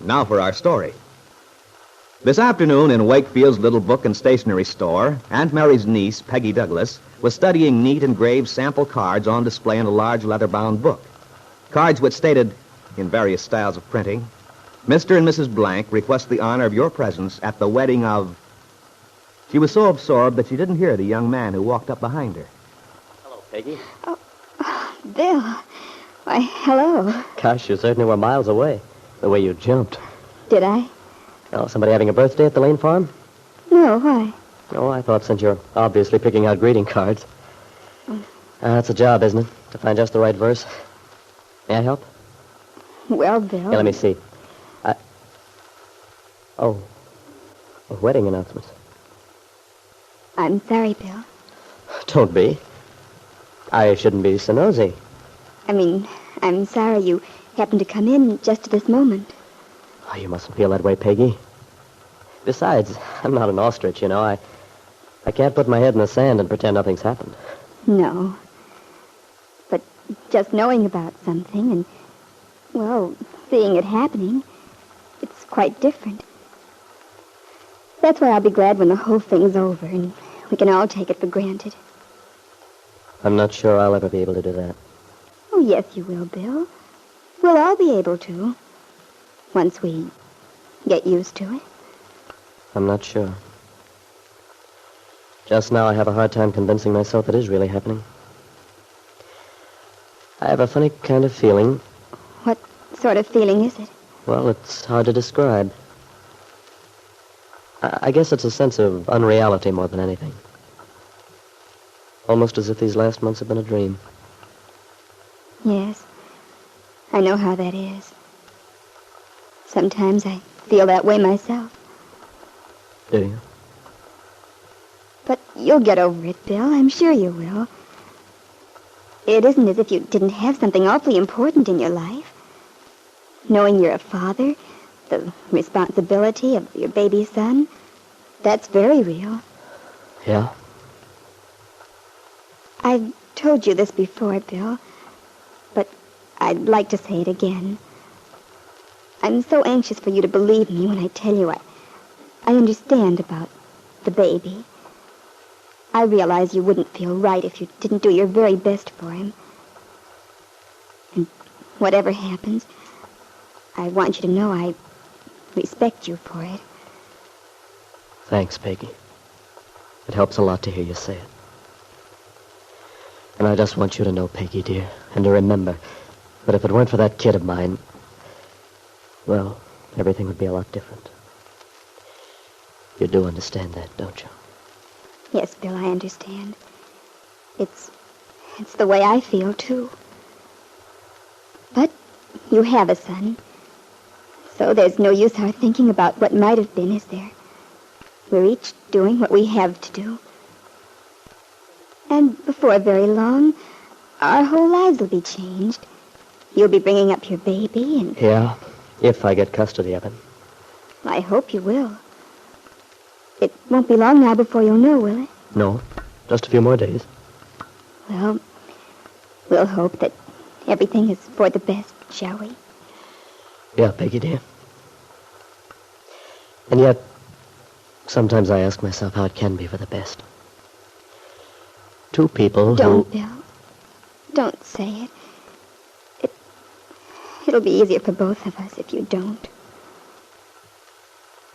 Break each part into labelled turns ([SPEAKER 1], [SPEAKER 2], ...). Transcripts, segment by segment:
[SPEAKER 1] Now for our story. This afternoon in Wakefield's little book and stationery store, Aunt Mary's niece, Peggy Douglas, was studying neat engraved sample cards on display in a large leather-bound book. Cards which stated, in various styles of printing, Mr. and Mrs. Blank request the honor of your presence at the wedding of... She was so absorbed that she didn't hear the young man who walked up behind her.
[SPEAKER 2] Hello, Peggy.
[SPEAKER 3] Oh, Bill. Why, hello.
[SPEAKER 2] Gosh, you certainly were miles away, the way you jumped.
[SPEAKER 3] Did I?
[SPEAKER 2] Oh, somebody having a birthday at the Lane Farm?
[SPEAKER 3] No, why?
[SPEAKER 2] Oh, I thought since you're obviously picking out greeting cards. That's a job, isn't it? To find just the right verse. May I help?
[SPEAKER 3] Well, Bill...
[SPEAKER 2] Here, let me see. Oh, a wedding announcement.
[SPEAKER 3] I'm sorry, Bill.
[SPEAKER 2] Don't be. I shouldn't be so nosy.
[SPEAKER 3] I mean, I'm sorry you happened to come in just at this moment.
[SPEAKER 2] Oh, you mustn't feel that way, Peggy. Besides, I'm not an ostrich, you know. I can't put my head in the sand and pretend nothing's happened.
[SPEAKER 3] No. But just knowing about something and, well, seeing it happening, it's quite different. That's why I'll be glad when the whole thing's over and we can all take it for granted.
[SPEAKER 2] I'm not sure I'll ever be able to do that.
[SPEAKER 3] Oh, yes, you will, Bill. We'll all be able to. Once we get used to it.
[SPEAKER 2] I'm not sure. Just now I have a hard time convincing myself it is really happening. I have a funny kind of feeling.
[SPEAKER 3] What sort of feeling is it?
[SPEAKER 2] Well, it's hard to describe. I guess it's a sense of unreality more than anything. Almost as if these last months have been a dream.
[SPEAKER 3] Yes. I know how that is. Sometimes I feel that way myself.
[SPEAKER 2] Do you?
[SPEAKER 3] But you'll get over it, Bill. I'm sure you will. It isn't as if you didn't have something awfully important in your life. Knowing you're a father, the responsibility of your baby son, that's very real.
[SPEAKER 2] Yeah?
[SPEAKER 3] I've told you this before, Bill, but I'd like to say it again. I'm so anxious for you to believe me when I tell you I understand about the baby. I realize you wouldn't feel right if you didn't do your very best for him. And whatever happens, I want you to know I respect you for it.
[SPEAKER 2] Thanks, Peggy. It helps a lot to hear you say it. And I just want you to know, Peggy, dear, and to remember that if it weren't for that kid of mine, well, everything would be a lot different. You do understand that, don't you?
[SPEAKER 3] Yes, Bill, I understand. It's the way I feel, too. But you have a son. So there's no use our thinking about what might have been, is there? We're each doing what we have to do. And before very long, our whole lives will be changed. You'll be bringing up your baby and...
[SPEAKER 2] Yeah, if I get custody of him.
[SPEAKER 3] I hope you will. It won't be long now before you'll know, will it?
[SPEAKER 2] No, just a few more days.
[SPEAKER 3] Well, we'll hope that everything is for the best, shall we?
[SPEAKER 2] Yeah, Peggy, dear. And yet, sometimes I ask myself how it can be for the best. Two people
[SPEAKER 3] Don't, Bill. Don't say it. It'll be easier for both of us if you don't.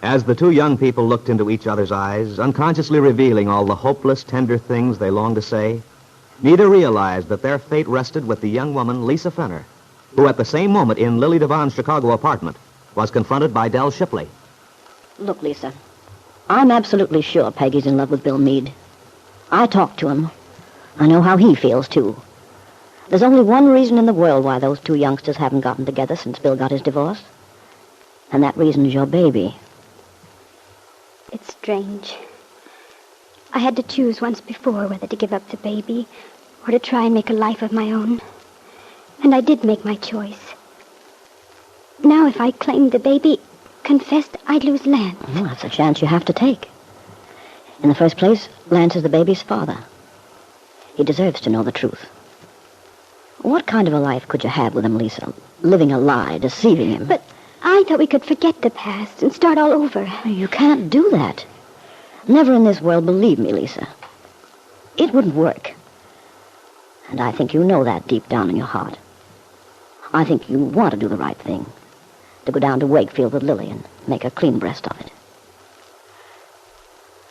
[SPEAKER 1] As the two young people looked into each other's eyes, unconsciously revealing all the hopeless, tender things they longed to say, neither realized that their fate rested with the young woman, Lisa Fenner, who at the same moment in Lily Devon's Chicago apartment was confronted by Del Shipley.
[SPEAKER 4] Look, Lisa, I'm absolutely sure Peggy's in love with Bill Meade. I talked to him. I know how he feels, too. There's only one reason in the world why those two youngsters haven't gotten together since Bill got his divorce. And that reason is your baby.
[SPEAKER 5] It's strange. I had to choose once before whether to give up the baby or to try and make a life of my own. And I did make my choice. Now, if I claimed the baby, confessed, I'd lose Lance.
[SPEAKER 4] Well, that's a chance you have to take. In the first place, Lance is the baby's father. He deserves to know the truth. What kind of a life could you have with him, Lisa? Living a lie, deceiving him.
[SPEAKER 5] But I thought we could forget the past and start all over.
[SPEAKER 4] You can't do that. Never in this world, believe me, Lisa. It wouldn't work. And I think you know that deep down in your heart. I think you want to do the right thing. To go down to Wakefield with Lily and make a clean breast of it.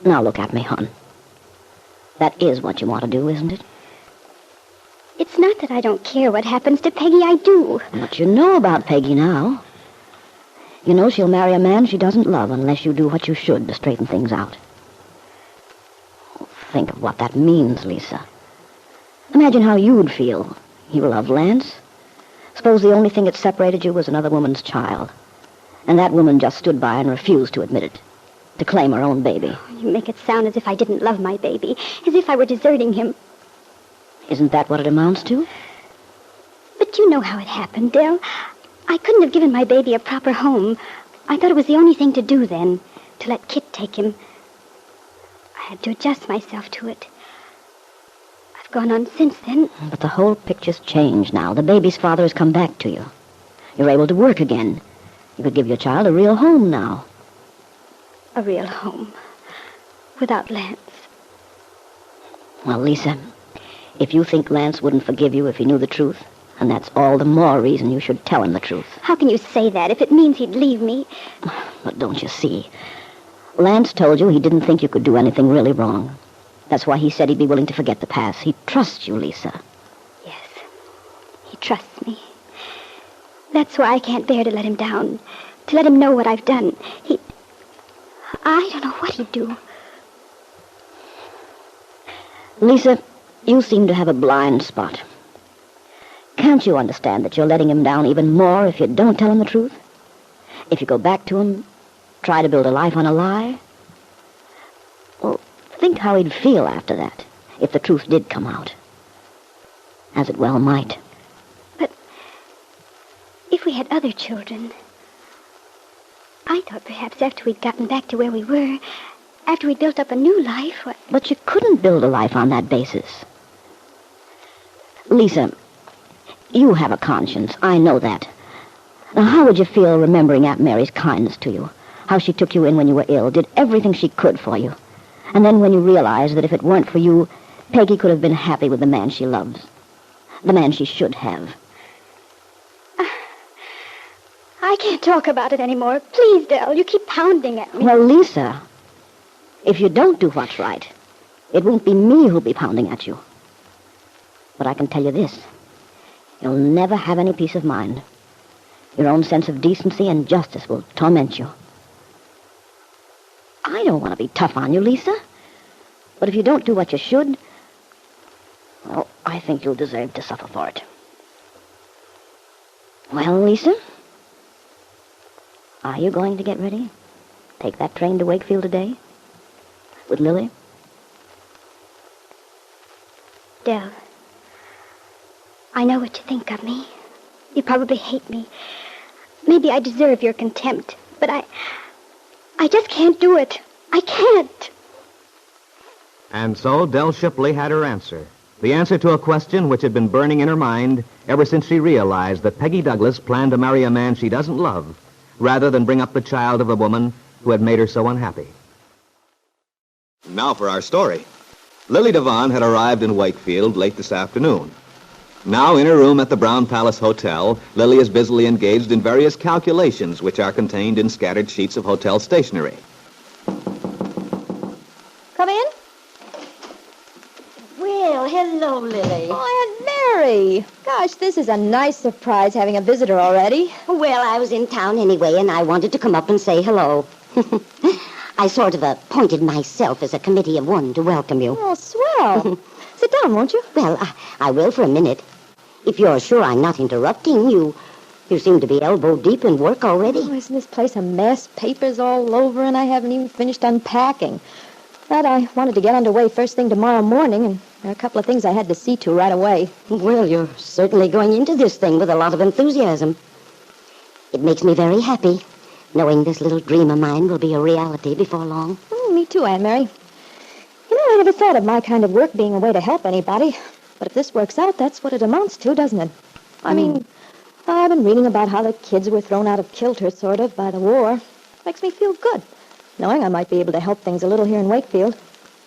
[SPEAKER 4] Now look at me, hon. That is what you want to do, isn't it?
[SPEAKER 5] It's not that I don't care what happens to Peggy. I do.
[SPEAKER 4] What you know about Peggy now. You know she'll marry a man she doesn't love unless you do what you should to straighten things out. Think of what that means, Lisa. Imagine how you'd feel. You loved Lance. Suppose the only thing that separated you was another woman's child. And that woman just stood by and refused to admit it. To claim her own baby.
[SPEAKER 5] You make it sound as if I didn't love my baby. As if I were deserting him.
[SPEAKER 4] Isn't that what it amounts to?
[SPEAKER 5] But you know how it happened, Dell. I couldn't have given my baby a proper home. I thought it was the only thing to do then. To let Kitt take him. I had to adjust myself to it. I've gone on since then.
[SPEAKER 4] But the whole picture's changed now. The baby's father has come back to you. You're able to work again. You could give your child a real home now.
[SPEAKER 5] A real home. Without Lance.
[SPEAKER 4] Well, Lisa, if you think Lance wouldn't forgive you if he knew the truth, and that's all the more reason you should tell him the truth.
[SPEAKER 5] How can you say that if it means he'd leave me?
[SPEAKER 4] But don't you see? Lance told you he didn't think you could do anything really wrong. That's why he said he'd be willing to forget the past. He trusts you, Lisa.
[SPEAKER 5] Yes. He trusts me. That's why I can't bear to let him down. To let him know what I've done. I don't know what he'd do.
[SPEAKER 4] Lisa, you seem to have a blind spot. Can't you understand that you're letting him down even more if you don't tell him the truth? If you go back to him, try to build a life on a lie? Well, think how he'd feel after that, if the truth did come out. As it well might.
[SPEAKER 5] But if we had other children, I thought perhaps after we'd gotten back to where we were, after we'd built up a new life...
[SPEAKER 4] But you couldn't build a life on that basis. Lisa, you have a conscience. I know that. Now, how would you feel remembering Aunt Mary's kindness to you? How she took you in when you were ill, did everything she could for you. And then when you realized that if it weren't for you, Peggy could have been happy with the man she loves. The man she should have.
[SPEAKER 5] I can't talk about it anymore. Please, Dell, you keep pounding at me.
[SPEAKER 4] Well, Lisa, if you don't do what's right, it won't be me who'll be pounding at you. But I can tell you this. You'll never have any peace of mind. Your own sense of decency and justice will torment you. I don't want to be tough on you, Lisa. But if you don't do what you should, well, I think you'll deserve to suffer for it. Well, Lisa, are you going to get ready? Take that train to Wakefield today? With Lily?
[SPEAKER 5] Dell, I know what you think of me. You probably hate me. Maybe I deserve your contempt, but I just can't do it. I can't.
[SPEAKER 1] And so Dell Shipley had her answer. The answer to a question which had been burning in her mind ever since she realized that Peggy Douglas planned to marry a man she doesn't love, rather than bring up the child of a woman who had made her so unhappy. Now for our story. Lily Devon had arrived in Wakefield late this afternoon. Now in her room at the Brown Palace Hotel, Lily is busily engaged in various calculations which are contained in scattered sheets of hotel stationery.
[SPEAKER 6] Come in.
[SPEAKER 7] Well, hello, Lily.
[SPEAKER 6] Oh, Aunt Mary. Gosh, this is a nice surprise having a visitor already.
[SPEAKER 7] Well, I was in town anyway, and I wanted to come up and say hello. I sort of appointed myself as a committee of one to welcome you.
[SPEAKER 6] Oh, swell. Sit down, won't you?
[SPEAKER 7] Well, I will for a minute. If you're sure I'm not interrupting, you seem to be elbow deep in work already.
[SPEAKER 6] Oh, isn't this place a mess? Papers all over, and I haven't even finished unpacking. But I wanted to get underway first thing tomorrow morning, and there are a couple of things I had to see to right away.
[SPEAKER 7] Well, you're certainly going into this thing with a lot of enthusiasm. It makes me very happy, knowing this little dream of mine will be a reality before long.
[SPEAKER 6] Oh, me too, Aunt Mary. You know, I never thought of my kind of work being a way to help anybody. But if this works out, that's what it amounts to, doesn't it? I mean, I've been reading about how the kids were thrown out of kilter, sort of, by the war. Makes me feel good, knowing I might be able to help things a little here in Wakefield.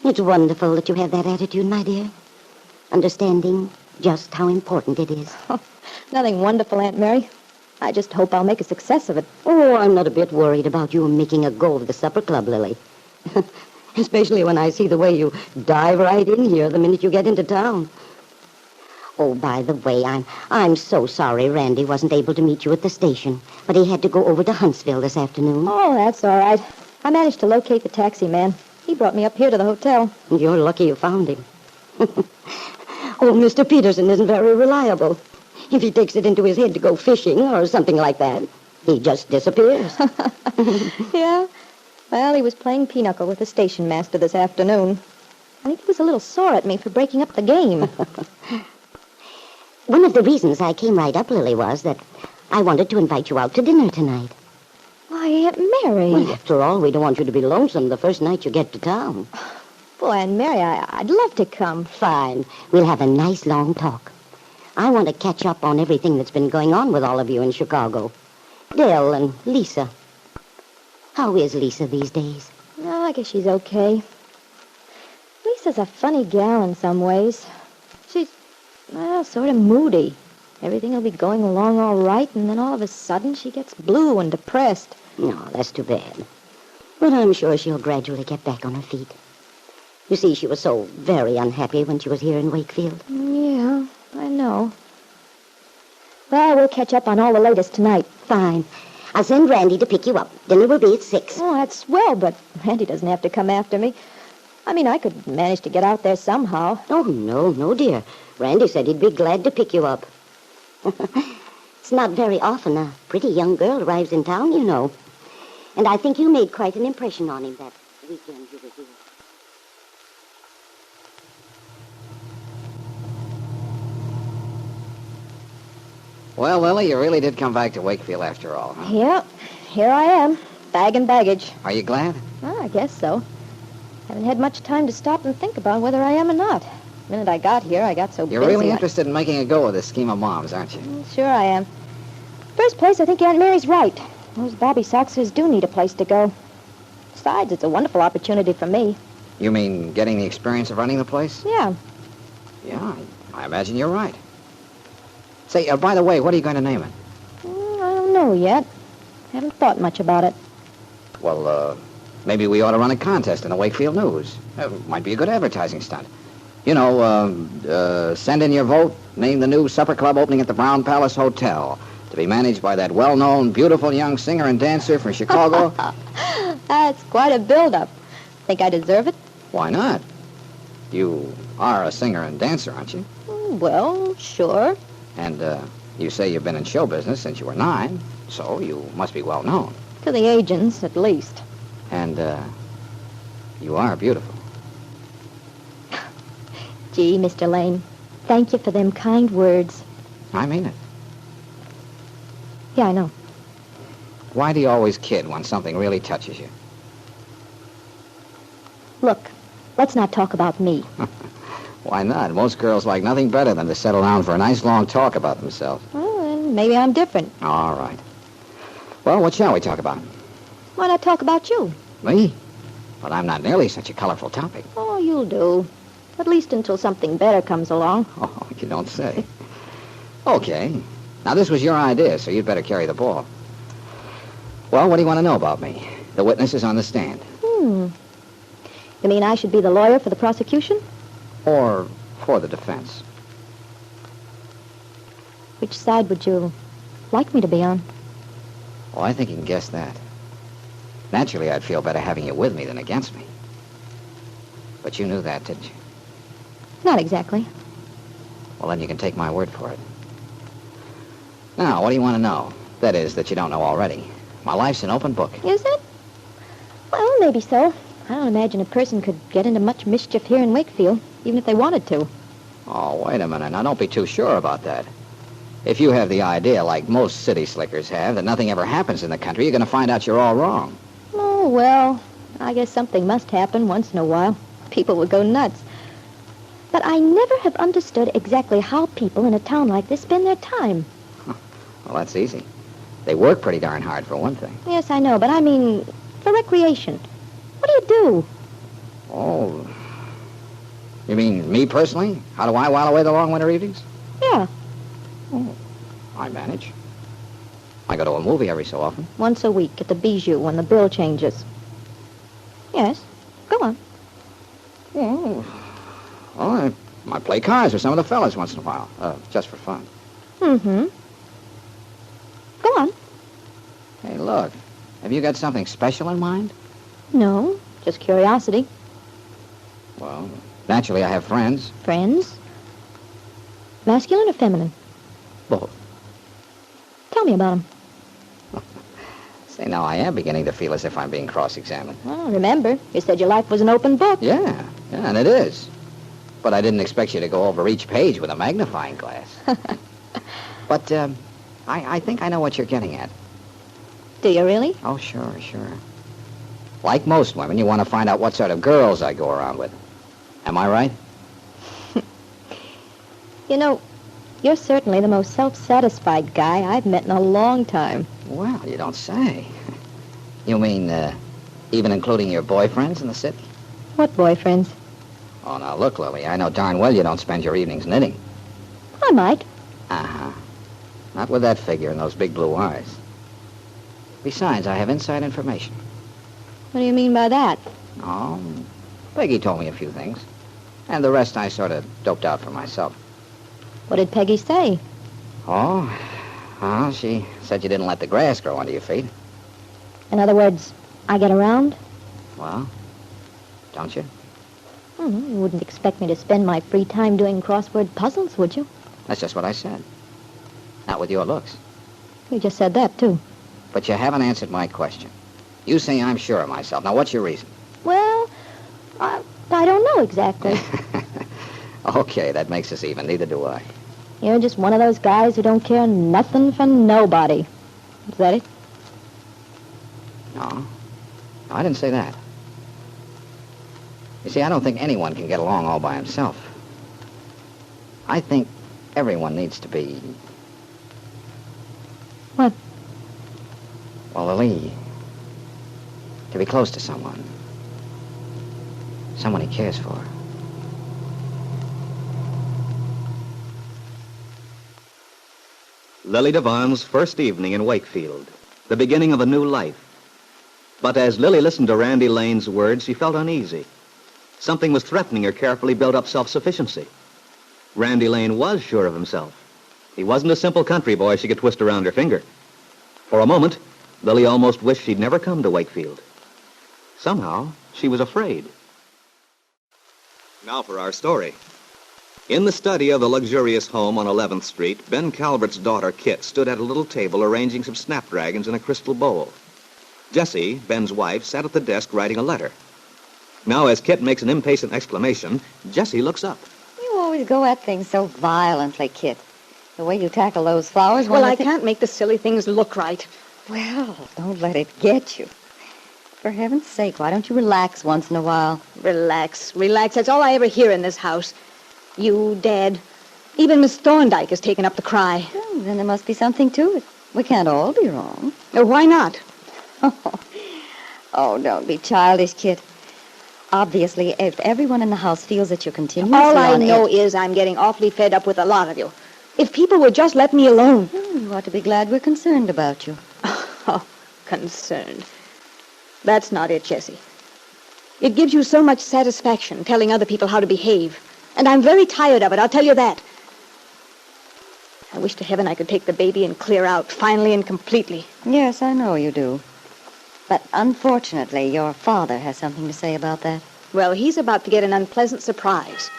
[SPEAKER 7] It's wonderful that you have that attitude, my dear. Understanding just how important it is.
[SPEAKER 6] Nothing wonderful, Aunt Mary. I just hope I'll make a success of it.
[SPEAKER 7] Oh, I'm not a bit worried about you making a go of the supper club, Lily. Especially when I see the way you dive right in here the minute you get into town. Oh, by the way, I'm so sorry Randy wasn't able to meet you at the station, but he had to go over to Huntsville this afternoon.
[SPEAKER 6] Oh, that's all right. I managed to locate the taxi man. He brought me up here to the hotel.
[SPEAKER 7] You're lucky you found him. Oh, Mr. Peterson isn't very reliable. If he takes it into his head to go fishing or something like that, he just disappears.
[SPEAKER 6] Yeah? Well, he was playing pinochle with the station master this afternoon. I think he was a little sore at me for breaking up the game.
[SPEAKER 7] One of the reasons I came right up, Lily, was that I wanted to invite you out to dinner tonight.
[SPEAKER 6] Why, Aunt Mary.
[SPEAKER 7] Well, after all, we don't want you to be lonesome the first night you get to town.
[SPEAKER 6] Boy, Aunt Mary, I'd love to come.
[SPEAKER 7] Fine. We'll have a nice long talk. I want to catch up on everything that's been going on with all of you in Chicago. Dell and Lisa. How is Lisa these days?
[SPEAKER 6] Oh, I guess she's okay. Lisa's a funny gal in some ways. She's, well, sort of moody. Everything will be going along all right, and then all of a sudden she gets blue and depressed.
[SPEAKER 7] No, that's too bad. But I'm sure she'll gradually get back on her feet. You see, she was so very unhappy when she was here in Wakefield.
[SPEAKER 6] Yeah, I know. Well, we'll catch up on all the latest tonight.
[SPEAKER 7] Fine. I'll send Randy to pick you up. Dinner will be at 6.
[SPEAKER 6] Oh, that's swell, but Randy doesn't have to come after me. I mean, I could manage to get out there somehow.
[SPEAKER 7] Oh, no, dear. Randy said he'd be glad to pick you up. It's not very often a pretty young girl arrives in town, you know. And I think you made quite an impression on him that weekend you were here.
[SPEAKER 8] Well, Lily, you really did come back to Wakefield after all, huh?
[SPEAKER 6] Yeah, here I am, bag and baggage.
[SPEAKER 8] Are you glad?
[SPEAKER 6] Well, I guess so. Haven't had much time to stop and think about whether I am or not. The minute I got here, I got so busy.
[SPEAKER 8] You're really interested in making a go of this scheme of Mom's, aren't you?
[SPEAKER 6] Sure I am. First place, I think Aunt Mary's right. Those Bobby Soxers do need a place to go. Besides, it's a wonderful opportunity for me.
[SPEAKER 8] You mean getting the experience of running the place?
[SPEAKER 6] Yeah.
[SPEAKER 8] Yeah, I imagine you're right. Say, by the way, what are you going to name it?
[SPEAKER 6] I don't know yet. Haven't thought much about it.
[SPEAKER 8] Well, maybe we ought to run a contest in the Wakefield News. Might be a good advertising stunt. You know, send in your vote, name the new supper club opening at the Brown Palace Hotel, to be managed by that well-known, beautiful young singer and dancer from Chicago.
[SPEAKER 6] That's quite a build-up. Think I deserve it?
[SPEAKER 8] Why not? You are a singer and dancer, aren't you?
[SPEAKER 6] Well, sure.
[SPEAKER 8] And you say you've been in show business since you were 9, so you must be well known.
[SPEAKER 6] To the agents, at least.
[SPEAKER 8] And you are beautiful.
[SPEAKER 6] Gee, Mr. Lane, thank you for them kind words.
[SPEAKER 8] I mean it.
[SPEAKER 6] Yeah, I know.
[SPEAKER 8] Why do you always kid when something really touches you?
[SPEAKER 6] Look, let's not talk about me.
[SPEAKER 8] Why not? Most girls like nothing better than to settle down for a nice long talk about themselves.
[SPEAKER 6] Well, then maybe I'm different.
[SPEAKER 8] All right. Well, what shall we talk about?
[SPEAKER 6] Why not talk about you?
[SPEAKER 8] Me? But I'm not nearly such a colorful topic.
[SPEAKER 6] Oh, you'll do. At least until something better comes along.
[SPEAKER 8] Oh, you don't say. Okay. Now, this was your idea, so you'd better carry the ball. Well, what do you want to know about me? The witness is on the stand.
[SPEAKER 6] You mean I should be the lawyer for the prosecution?
[SPEAKER 8] Or for the defense.
[SPEAKER 6] Which side would you like me to be on?
[SPEAKER 8] Oh, I think you can guess that. Naturally, I'd feel better having you with me than against me. But you knew that, didn't you?
[SPEAKER 6] Not exactly.
[SPEAKER 8] Well, then you can take my word for it. Now, what do you want to know? That is, that you don't know already. My life's an open book.
[SPEAKER 6] Is it? Well, maybe so. I don't imagine a person could get into much mischief here in Wakefield, even if they wanted to.
[SPEAKER 8] Oh, wait a minute. Now, don't be too sure about that. If you have the idea, like most city slickers have, that nothing ever happens in the country, you're going to find out you're all wrong.
[SPEAKER 6] Oh, well, I guess something must happen once in a while. People would go nuts. But I never have understood exactly how people in a town like this spend their time.
[SPEAKER 8] Well, that's easy. They work pretty darn hard, for one thing.
[SPEAKER 4] Yes, I know, but I mean, for recreation. What do you do?
[SPEAKER 8] Oh. You mean me personally? How do I while away the long winter evenings?
[SPEAKER 4] Yeah,
[SPEAKER 8] Oh, I manage. I go to a movie every so often.
[SPEAKER 4] once a week at the Bijou when the bill changes. Yes, go on.
[SPEAKER 8] Oh. Well, I play cards with some of the fellas once in a while, just for fun.
[SPEAKER 4] Mm-hmm. Go on.
[SPEAKER 8] Hey, look. Have you got something special in mind?
[SPEAKER 4] No, just curiosity.
[SPEAKER 8] Well, naturally I have friends.
[SPEAKER 4] Friends? Masculine or feminine?
[SPEAKER 8] Both.
[SPEAKER 4] Tell me about them.
[SPEAKER 8] Say, now I am beginning to feel as if I'm being cross-examined.
[SPEAKER 4] Well, remember, you said your life was an open book.
[SPEAKER 8] Yeah, and it is. But I didn't expect you to go over each page with a magnifying glass. But, I think I know what you're getting at.
[SPEAKER 4] Do you really?
[SPEAKER 8] Oh, sure. Like most women, you want to find out what sort of girls I go around with. Am I right?
[SPEAKER 4] You know, you're certainly the most self-satisfied guy I've met in a long time.
[SPEAKER 8] Well, you don't say. You mean, even including your boyfriends in the city?
[SPEAKER 4] What boyfriends?
[SPEAKER 8] Oh, now look, Lily, I know darn well you don't spend your evenings knitting.
[SPEAKER 4] I might.
[SPEAKER 8] Uh-huh. Not with that figure and those big blue eyes. Besides, I have inside information.
[SPEAKER 4] What do you mean by that?
[SPEAKER 8] Oh, Peggy told me a few things. And the rest I sort of doped out for myself.
[SPEAKER 4] What did Peggy say?
[SPEAKER 8] Oh, well, she said you didn't let the grass grow under your feet.
[SPEAKER 4] In other words, I get around?
[SPEAKER 8] Well, don't you?
[SPEAKER 4] You wouldn't expect me to spend my free time doing crossword puzzles, would you?
[SPEAKER 8] That's just what I said. Not with your looks.
[SPEAKER 4] You just said that, too.
[SPEAKER 8] But you haven't answered my question. You say I'm sure of myself. Now, what's your reason?
[SPEAKER 4] Well, I don't know exactly.
[SPEAKER 8] Okay, that makes us even. Neither do I.
[SPEAKER 4] You're just one of those guys who don't care nothing for nobody. Is that it?
[SPEAKER 8] No, I didn't say that. You see, I don't think anyone can get along all by himself. I think everyone needs to be...
[SPEAKER 4] What?
[SPEAKER 8] Well, Lily, to be close to someone. Someone he cares for.
[SPEAKER 1] Lily Devon's first evening in Wakefield, the beginning of a new life. But as Lily listened to Randy Lane's words, she felt uneasy. Something was threatening her carefully built-up self-sufficiency. Randy Lane was sure of himself. He wasn't a simple country boy she could twist around her finger. For a moment, Lily almost wished she'd never come to Wakefield. Somehow, she was afraid. Now for our story. In the study of the luxurious home on 11th Street, Ben Calvert's daughter, Kitt, stood at a little table arranging some snapdragons in a crystal bowl. Jessie, Ben's wife, sat at the desk writing a letter. Now, as Kitt makes an impatient exclamation, Jessie looks up.
[SPEAKER 7] You always go at things so violently, Kitt. The way you tackle those flowers...
[SPEAKER 9] Well, I can't make the silly things look right.
[SPEAKER 7] Well, don't let it get you. For heaven's sake, why don't you relax once in a while?
[SPEAKER 9] Relax. That's all I ever hear in this house. You, Dad. Even Miss Thorndike has taken up the cry.
[SPEAKER 7] Oh, then there must be something to it. We can't all be wrong.
[SPEAKER 9] Why not?
[SPEAKER 7] Oh, don't be childish, Kitt. Obviously, if everyone in the house feels that you're continuously
[SPEAKER 9] All I
[SPEAKER 7] on
[SPEAKER 9] know
[SPEAKER 7] edge...
[SPEAKER 9] is I'm getting awfully fed up with a lot of you. If people would just let me alone.
[SPEAKER 7] You ought to be glad we're concerned about you.
[SPEAKER 9] Oh, concerned. That's not it, Jessie. It gives you so much satisfaction telling other people how to behave. And I'm very tired of it, I'll tell you that. I wish to heaven I could take the baby and clear out, finally and completely.
[SPEAKER 7] Yes, I know you do. But unfortunately, your father has something to say about that.
[SPEAKER 9] Well, he's about to get an unpleasant surprise.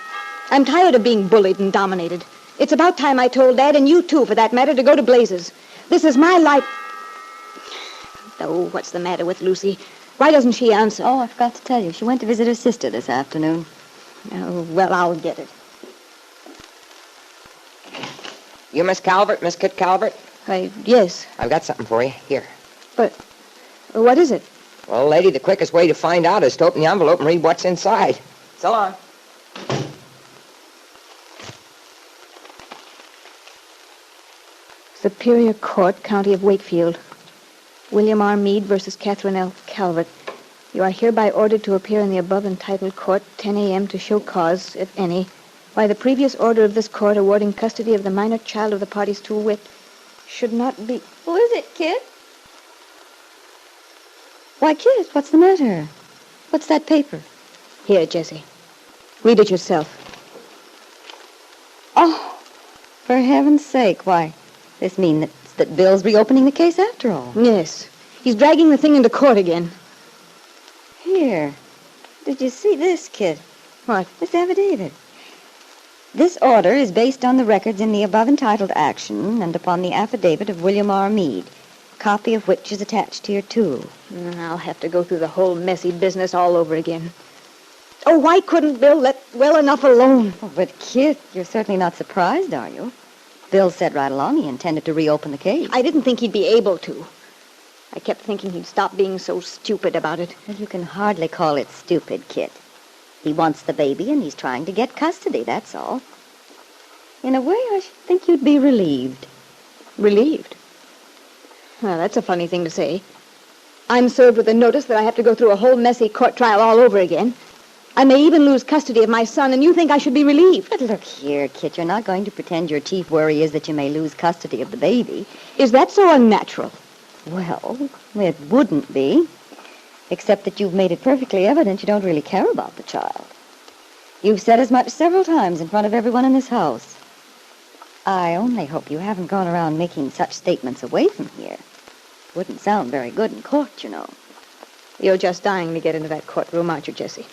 [SPEAKER 9] I'm tired of being bullied and dominated. It's about time I told Dad, and you too, for that matter, to go to blazes. This is my life. Oh, what's the matter with Lucy? Why doesn't she answer?
[SPEAKER 7] Oh, I forgot to tell you. She went to visit her sister this afternoon.
[SPEAKER 9] Oh, well, I'll get it.
[SPEAKER 10] You Miss Calvert, Miss Kitt Calvert?
[SPEAKER 9] Yes.
[SPEAKER 10] I've got something for you. Here.
[SPEAKER 9] But what is it?
[SPEAKER 10] Well, lady, the quickest way to find out is to open the envelope and read what's inside. So long.
[SPEAKER 9] Superior Court, County of Wakefield. William R. Meade versus Catherine L. Calvert. You are hereby ordered to appear in the above entitled court 10 a.m. to show cause, if any, by the previous order of this court awarding custody of the minor child of the parties to wit, should not be...
[SPEAKER 7] Who is it, Kitt? Why, Kitt, what's the matter? What's that paper?
[SPEAKER 9] Here, Jessie. Read it yourself.
[SPEAKER 7] Oh, for heaven's sake, why, this means that Bill's reopening the case after all.
[SPEAKER 9] Yes. He's dragging the thing into court again.
[SPEAKER 7] Here. Did you see this, Kitt?
[SPEAKER 9] What?
[SPEAKER 7] This affidavit. This order is based on the records in the above entitled action and upon the affidavit of William R. Meade, copy of which is attached to your tool.
[SPEAKER 9] I'll have to go through the whole messy business all over again. Oh, why couldn't Bill let well enough alone?
[SPEAKER 7] Oh, but, Kitt, you're certainly not surprised, are you? Bill said right along he intended to reopen the case.
[SPEAKER 9] I didn't think he'd be able to. I kept thinking he'd stop being so stupid about it.
[SPEAKER 7] Well, you can hardly call it stupid, Kitt. He wants the baby, and he's trying to get custody, that's all. In a way, I should think you'd be relieved.
[SPEAKER 9] Relieved? Well, that's a funny thing to say. I'm served with a notice that I have to go through a whole messy court trial all over again. I may even lose custody of my son, and you think I should be relieved.
[SPEAKER 7] But look here, Kitt, you're not going to pretend your chief worry is that you may lose custody of the baby.
[SPEAKER 9] Is that so unnatural?
[SPEAKER 7] Well, it wouldn't be, except that you've made it perfectly evident you don't really care about the child. You've said as much several times in front of everyone in this house. I only hope you haven't gone around making such statements away from here. It wouldn't sound very good in court, you know.
[SPEAKER 9] You're just dying to get into that courtroom, aren't you, Jessie?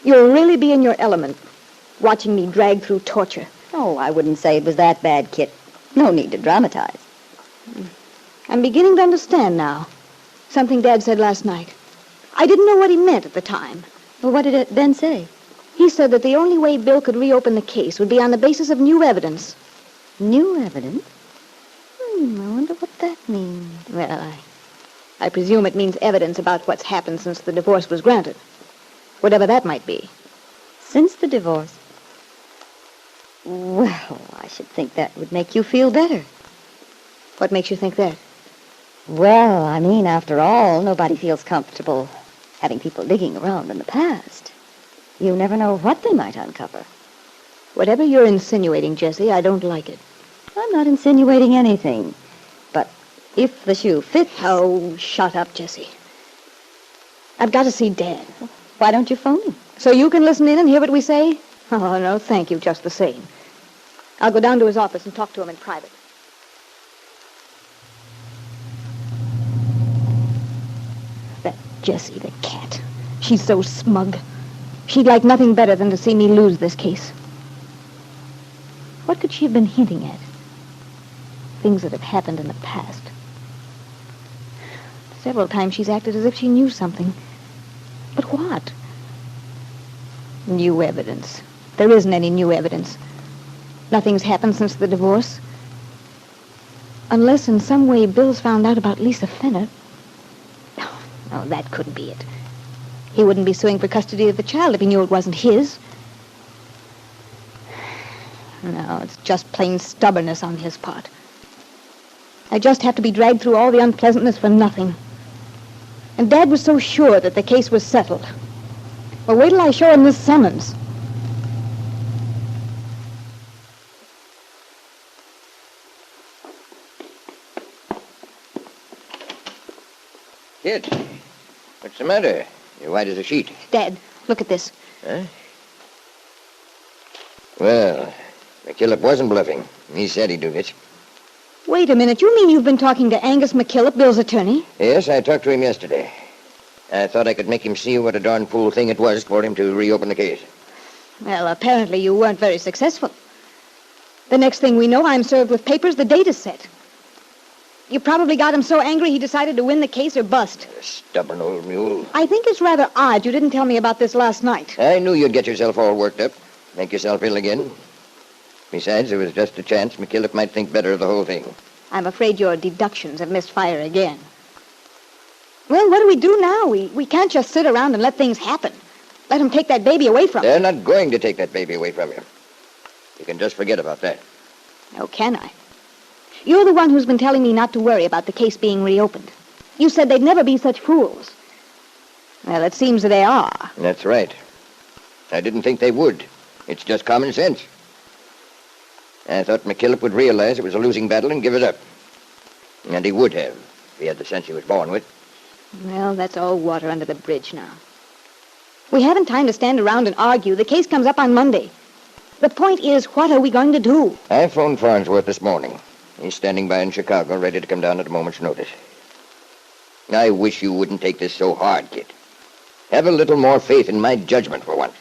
[SPEAKER 9] You'll really be in your element, watching me drag through torture.
[SPEAKER 7] Oh, I wouldn't say it was that bad, Kitt. No need to dramatize.
[SPEAKER 9] I'm beginning to understand now. Something Dad said last night. I didn't know what he meant at the time.
[SPEAKER 7] Well, what did it then say?
[SPEAKER 9] He said that the only way Bill could reopen the case would be on the basis of new evidence.
[SPEAKER 7] New evidence? I wonder what that means.
[SPEAKER 9] Well, I presume it means evidence about what's happened since the divorce was granted. Whatever that might be.
[SPEAKER 7] Since the divorce? Well, I should think that would make you feel better.
[SPEAKER 9] What makes you think that?
[SPEAKER 7] Well, I mean, after all, nobody feels comfortable having people digging around in the past. You never know what they might uncover.
[SPEAKER 9] Whatever you're insinuating, Jessie, I don't like it.
[SPEAKER 7] I'm not insinuating anything. But if the shoe fits...
[SPEAKER 9] Oh, shut up, Jessie. I've got to see Dad.
[SPEAKER 7] Why don't you phone him?
[SPEAKER 9] So you can listen in and hear what we say? Oh, no, thank you, just the same. I'll go down to his office and talk to him in private. That Jessie, the cat. She's so smug. She'd like nothing better than to see me lose this case. What could she have been hinting at? Things that have happened in the past. Several times she's acted as if she knew something. But what? New evidence. There isn't any new evidence. Nothing's happened since the divorce. Unless in some way Bill's found out about Lisa Fenner. No, that couldn't be it. He wouldn't be suing for custody of the child if he knew it wasn't his. No, it's just plain stubbornness on his part. I just have to be dragged through all the unpleasantness for nothing. And Dad was so sure that the case was settled. Well, wait till I show him this summons.
[SPEAKER 10] Kitt, what's the matter? You're white as a sheet.
[SPEAKER 9] Dad, look at this.
[SPEAKER 10] Huh? Well, McKillop wasn't bluffing. He said he'd do this.
[SPEAKER 9] Wait a minute. You mean you've been talking to Angus McKillop, Bill's attorney?
[SPEAKER 10] Yes, I talked to him yesterday. I thought I could make him see what a darn fool thing it was for him to reopen the case.
[SPEAKER 9] Well, apparently you weren't very successful. The next thing we know, I'm served with papers, the date is set. You probably got him so angry he decided to win the case or bust.
[SPEAKER 10] Stubborn old mule.
[SPEAKER 9] I think it's rather odd you didn't tell me about this last night.
[SPEAKER 10] I knew you'd get yourself all worked up, make yourself ill again. Besides, there was just a chance McKillop might think better of the whole thing.
[SPEAKER 9] I'm afraid your deductions have missed fire again. Well, what do we do now? We can't just sit around and let things happen. Let him take that baby away from you.
[SPEAKER 10] They're not going to take that baby away from you. You can just forget about that.
[SPEAKER 9] Oh, can I? You're the one who's been telling me not to worry about the case being reopened. You said they'd never be such fools. Well, it seems that they are.
[SPEAKER 10] That's right. I didn't think they would. It's just common sense. I thought McKillop would realize it was a losing battle and give it up. And he would have, if he had the sense he was born with.
[SPEAKER 9] Well, that's all water under the bridge now. We haven't time to stand around and argue. The case comes up on Monday. The point is, what are we going to do?
[SPEAKER 10] I phoned Farnsworth this morning. He's standing by in Chicago, ready to come down at a moment's notice. I wish you wouldn't take this so hard, Kitt. Have a little more faith in my judgment for once.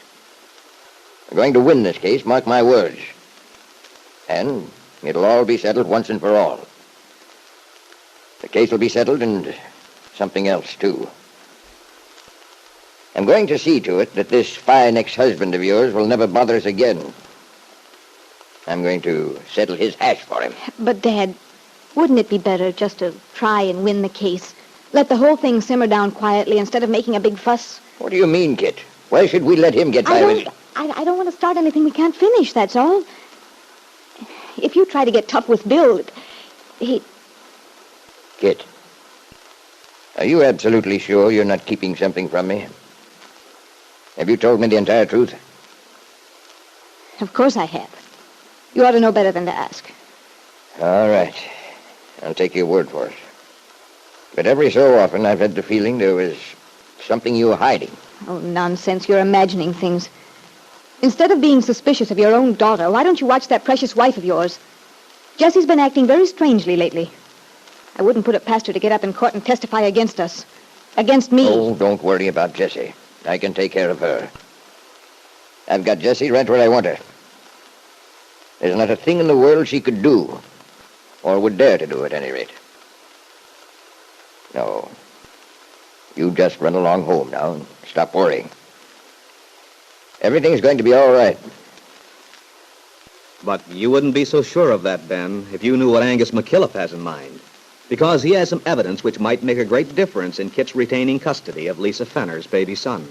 [SPEAKER 10] We're going to win this case, mark my words. And it'll all be settled once and for all. The case will be settled and something else, too. I'm going to see to it that this fine ex-husband of yours will never bother us again. I'm going to settle his hash for him.
[SPEAKER 9] But, Dad, wouldn't it be better just to try and win the case? Let the whole thing simmer down quietly instead of making a big fuss?
[SPEAKER 10] What do you mean, Kitt? Why should we let him get by with...
[SPEAKER 9] I don't want to start anything we can't finish, that's all. If you try to get tough with Bill,
[SPEAKER 10] Kitt, are you absolutely sure you're not keeping something from me? Have you told me the entire truth?
[SPEAKER 9] Of course I have. You ought to know better than to ask.
[SPEAKER 10] All right. I'll take your word for it. But every so often I've had the feeling there was something you were hiding.
[SPEAKER 9] Oh, nonsense. You're imagining things. Instead of being suspicious of your own daughter, why don't you watch that precious wife of yours? Jessie's been acting very strangely lately. I wouldn't put it past her to get up in court and testify against us. Against me.
[SPEAKER 10] Oh, don't worry about Jessie. I can take care of her. I've got Jessie right where I want her. There's not a thing in the world she could do, or would dare to do at any rate. No. You just run along home now and stop worrying. Everything's going to be all right.
[SPEAKER 1] But you wouldn't be so sure of that, Ben, if you knew what Angus McKillop has in mind. Because he has some evidence which might make a great difference in Kitt's retaining custody of Lisa Fenner's baby son.